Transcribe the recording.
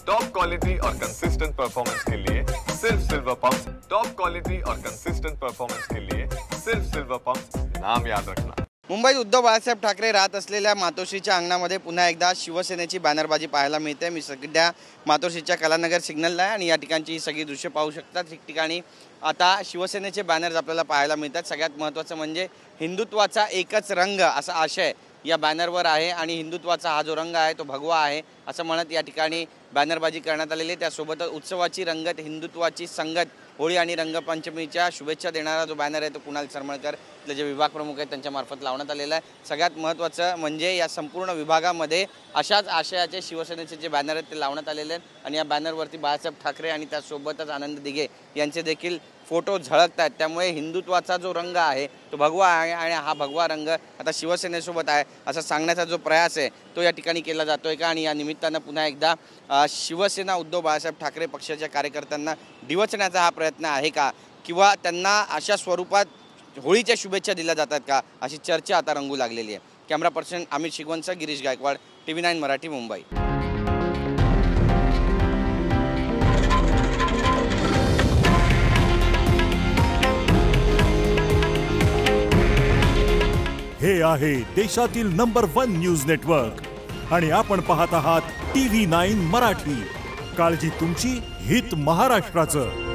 Top quality और consistent performance के लिए सिर्फ सिल्वर पंप्स। टॉप क्वालिटी और कंसिस्टेंट परफॉर्मेंस के लिए सिर्फ सिल्वर पंप्स, नाम याद रखना। मुंबईत उद्धव बाळासाहेब ठाकरे राहत असलेल्या मातोश्रीच्या अंगणामध्ये पुन्हा एकदा शिवसेनेची बॅनरबाजी पाहायला मिळते। मी सध्या मातोश्रीच्या कलानगर सिग्नलला आहे आणि या ठिकाणची ही सगळी दृश्य पाहू शकता। ठिकठिकाणी आता शिवसेनेचे बॅनर्स आपल्याला पाहायला मिळतात। सगळ्यात महत्त्वाचं म्हणजे हिंदुत्वाचा एकच रंग असा आशय या बॅनरवर आहे आणि हिंदुत्वाचा हा जो रंग आहे तो भगवा आहे असं म्हणत या ठिकाणी बॅनरबाजी करण्यात आलेली आहे। त्यासोबतच उत्सवाची रंगत, हिंदुत्वाची संगत, होळी आणि रंगपंचमीच्या शुभेच्छा देणारा जो बॅनर आहे तो कुणाल सरमळकर आपले जे विभाग प्रमुख आहेत त्यांच्या मार्फत लावण्यात आलेला आहे। सगळ्यात महत्त्वाचं म्हणजे या संपूर्ण विभागामध्ये अशाच आशयाचे शिवसेनेचे जे बॅनर आहेत ते लावण्यात आलेले आहेत आणि या बॅनरवरती बाळासाहेब ठाकरे आणि त्यासोबतच आनंद दिघे यांचे देखील फोटो झळकत आहेत। त्यामुळे हिंदुत्वाचा जो रंग आहे तो भगवा आहे आणि हा भगवा रंग आता शिवसेनेसोबत आहे असं सांगण्याचा जो प्रयास आहे तो या ठिकाणी केला जातोय का। आणि या निमित्तानं पुन्हा एकदा शिवसेना उद्धव बाळासाहेब ठाकरे पक्षाच्या कार्यकर्त्यांना डिवचण्याचा हा प्रयत्न आहे का, किंवा त्यांना अशा स्वरूपात होळीच्या शुभेच्छा दिल्या जातात का, अशी चर्चा आता रंगू लागलेली आहे। कॅमेरा पर्सन अमित शिगवणसह गिरीश गायकवाड, TV9 मराठी, मुंबई। हे आहे देशातील नंबर 1 न्यूज नेटवर्क आणि आपण पाहत आहात TV9 मराठी। काळजी तुमची, हित महाराष्ट्राचं।